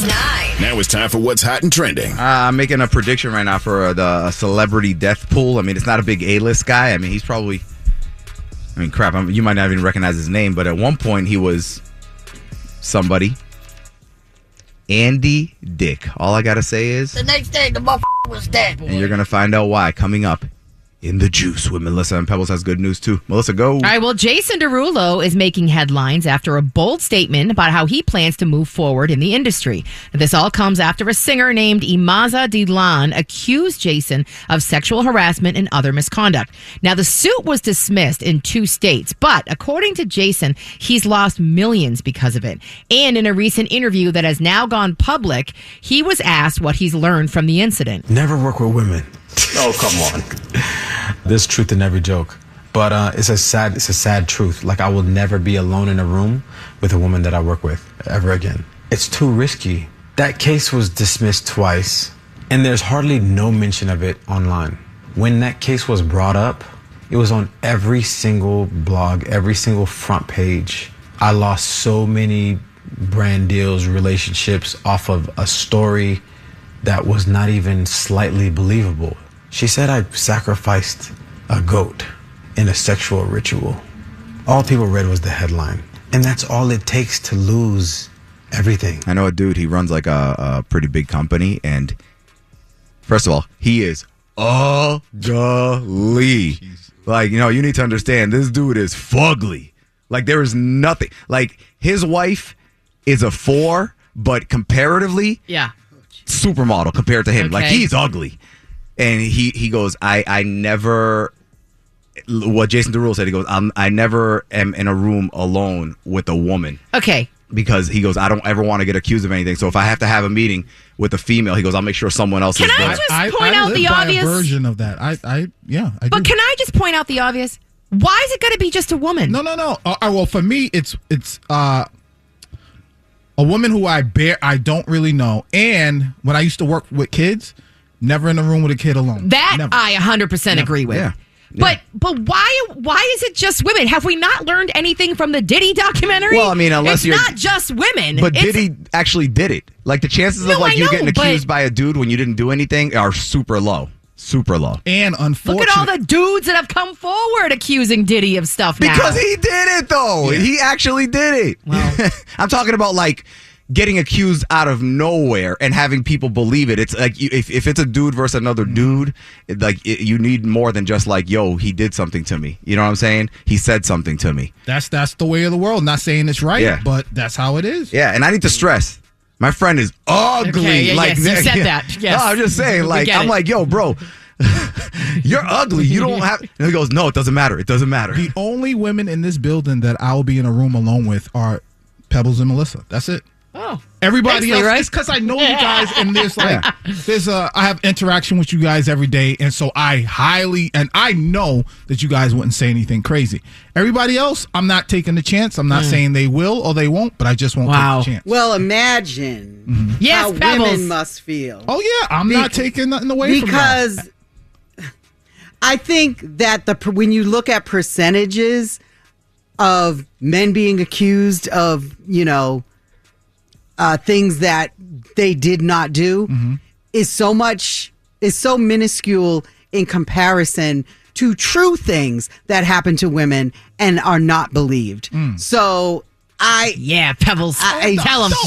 9. Now it's time for what's hot and trending. I'm making a prediction right now for the celebrity death pool. I mean, it's not a big A-list guy. I mean, he's probably... you might not even recognize his name, but at one point he was somebody. Andy Dick. All I gotta say is... The next day, the motherfucker was dead, boy. And you're gonna find out why coming up in the juice with Melissa. And Pebbles has good news too. Melissa, go. All right, well, Jason Derulo is making headlines after a bold statement about how he plans to move forward in the industry. This all comes after a singer named Imaza Dilan accused Jason of sexual harassment and other misconduct. Now, the suit was dismissed in 2 states, but according to Jason, he's lost millions because of it. And in a recent interview that has now gone public, he was asked what he's learned from the incident. Never work with women. Oh, come on. There's truth in every joke, but it's a sad truth. Like, I will never be alone in a room with a woman that I work with ever again. It's too risky. That case was dismissed twice, and there's hardly no mention of it online. When that case was brought up, it was on every single blog, every single front page. I lost so many brand deals, relationships off of a story that was not even slightly believable. She said I sacrificed a goat in a sexual ritual. All people read was the headline. And that's all it takes to lose everything. I know a dude, he runs like a pretty big company. And first of all, he is ugly. Like, you need to understand, this dude is fugly. Like, there is nothing. Like, his wife is a 4, but comparatively, supermodel compared to him. Okay. Like, he's ugly. And he goes, I never, what Jason Derulo said, he goes, I never am in a room alone with a woman. Okay. Because he goes, I don't ever want to get accused of anything. So if I have to have a meeting with a female, he goes, I'll make sure someone else is there. Can I just point out the obvious? I version of that. I do. But can I just point out the obvious? Why is it going to be just a woman? No. Well, for me, it's a woman who I don't really know. And when I used to work with kids, never in a room with a kid alone. That never. I 100% agree with. Yeah. But why is it just women? Have we not learned anything from the Diddy documentary? Well, I mean, unless it's not just women. But Diddy actually did it. Like, the chances of you getting accused by a dude when you didn't do anything are super low. Super low. And unfortunately, look at all the dudes that have come forward accusing Diddy of stuff now. Because he did it, though. Yeah. He actually did it. Well, I'm talking about, like, getting accused out of nowhere and having people believe it. It's like, if it's a dude versus another dude, you need more than just like, yo, he did something to me. You know what I'm saying? He said something to me. That's the way of the world. Not saying it's right, but that's how it is. Yeah, and I need to stress, my friend is ugly. Okay, yes, you said that. Yes. No, I'm just saying, like, I'm like, yo, bro, you're ugly. You don't have... And he goes, no, it doesn't matter. It doesn't matter. The only women in this building that I will be in a room alone with are Pebbles and Melissa. That's it. Oh, everybody else, Leroy. it's because I know you guys, and I have interaction with you guys every day, and so I know that you guys wouldn't say anything crazy. Everybody else, I'm not taking the chance. I'm not saying they will or they won't, but I just won't take the chance. Well, imagine how women must feel. Oh yeah, I'm not taking nothing away from that. Because I think that when you look at percentages of men being accused of, things that they did not do is so minuscule in comparison to true things that happen to women and are not believed. So Pebbles. Tell them.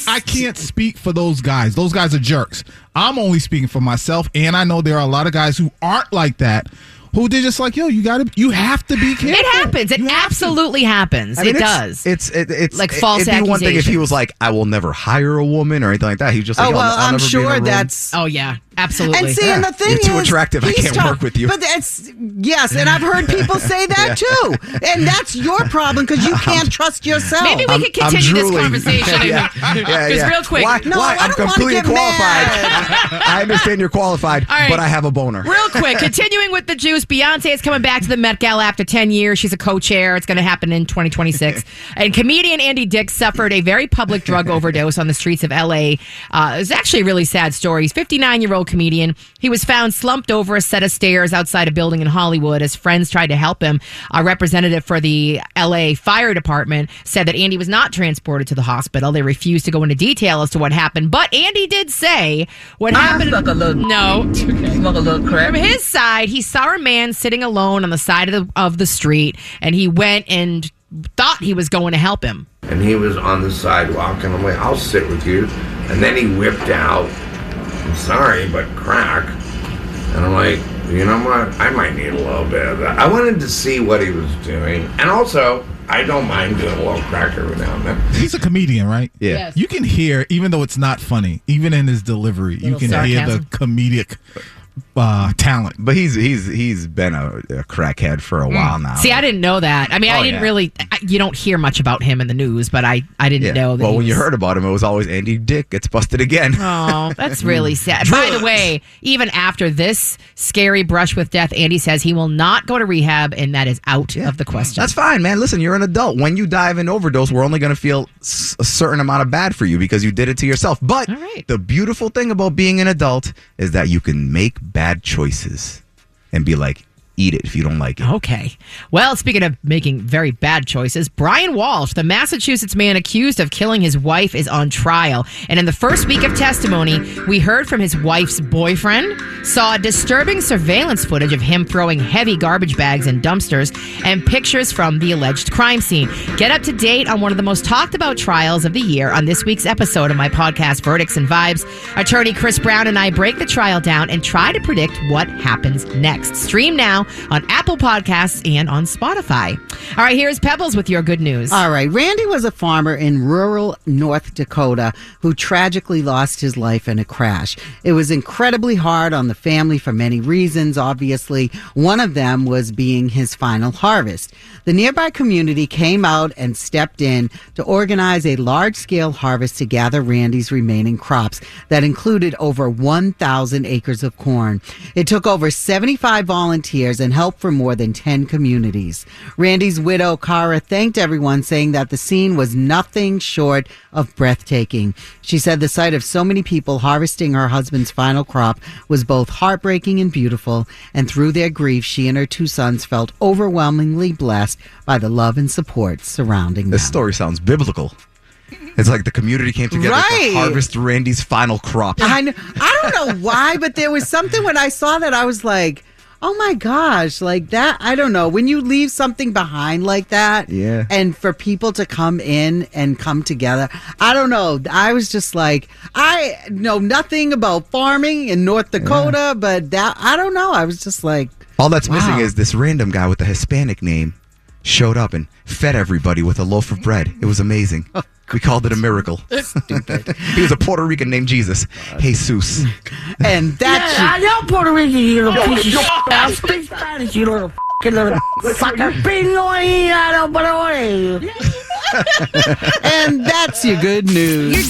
I can't speak for those guys. Those guys are jerks. I'm only speaking for myself, and I know there are a lot of guys who aren't like that. Who they're just like, yo, you have to be careful. It happens. It absolutely happens. I mean, it does. It's like false accusations. It'd be one thing if he was like, I will never hire a woman or anything like that. He's just like, I'll I'm never sure be in a room. that's. Oh yeah, absolutely. And see, and the thing You're is, too attractive. I can't work with you. But yes, and I've heard people say that too, and that's your problem because you can't trust yourself. Maybe we could continue this conversation. Just real quick. Why? I'm completely qualified. I understand you're qualified, right. but I have a boner. Real quick, continuing with the juice, Beyonce is coming back to the Met Gala after 10 years. She's a co-chair. It's going to happen in 2026. And comedian Andy Dick suffered a very public drug overdose on the streets of L.A. It's actually a really sad story. He's 59-year-old comedian. He was found slumped over a set of stairs outside a building in Hollywood as friends tried to help him. A representative for the LA Fire Department said that Andy was not transported to the hospital. They refused to go into detail as to what happened, but Andy did say what happened. No. From his side, he saw a man sitting alone on the side of the street, and he went and thought he was going to help him. And he was on the sidewalk, and I'm like, I'll sit with you. And then he whipped out, I'm sorry, but crack. And I'm like, you know what? I might need a little bit of that. I wanted to see what he was doing. And also, I don't mind doing a little crack every now and then. He's a comedian, right? Yeah. Yes. You can hear, even though it's not funny, even in his delivery, you can hear the comedic talent. But he's been a crackhead for a while now. See, I didn't know that. I mean, I didn't really. You don't hear much about him in the news, but I didn't know that. Well, when you heard about him, it was always Andy Dick gets busted again. Oh, that's really sad. By the way, even after this scary brush with death, Andy says he will not go to rehab, and that is out of the question. That's fine, man. Listen, you're an adult. When you die of an overdose, we're only going to feel a certain amount of bad for you because you did it to yourself. But the beautiful thing about being an adult is that you can make bad choices and be like, eat it if you don't like it. Okay. Well, speaking of making very bad choices, Brian Walsh, the Massachusetts man accused of killing his wife, is on trial. And in the first week of testimony, we heard from his wife's boyfriend, saw disturbing surveillance footage of him throwing heavy garbage bags in dumpsters, and pictures from the alleged crime scene. Get up to date on one of the most talked about trials of the year on this week's episode of my podcast, Verdicts and Vibes. Attorney Chris Brown and I break the trial down and try to predict what happens next. Stream now on Apple Podcasts and on Spotify. All right, here's Pebbles with your good news. All right. Randy was a farmer in rural North Dakota who tragically lost his life in a crash. It was incredibly hard on the family for many reasons, obviously. One of them was being his final harvest. The nearby community came out and stepped in to organize a large-scale harvest to gather Randy's remaining crops that included over 1,000 acres of corn. It took over 75 volunteers and help from more than 10 communities. Randy's widow, Cara, thanked everyone, saying that the scene was nothing short of breathtaking. She said the sight of so many people harvesting her husband's final crop was both heartbreaking and beautiful, and through their grief, she and her two sons felt overwhelmingly blessed by the love and support surrounding them. This story sounds biblical. It's like the community came together to harvest Randy's final crop. I don't know why, but there was something when I saw that, I was like, oh my gosh, like that, I don't know. When you leave something behind like that, and for people to come in and come together, I don't know. I was just like, I know nothing about farming in North Dakota, but that, I don't know. I was just like, all that's missing is this random guy with a Hispanic name showed up and fed everybody with a loaf of bread. It was amazing. We called it a miracle. Stupid. He was a Puerto Rican named Jesus. Jesus. And that's... I know Puerto Rican, you little piece of shit. I speak Spanish, you little little fucker. And that's your good news.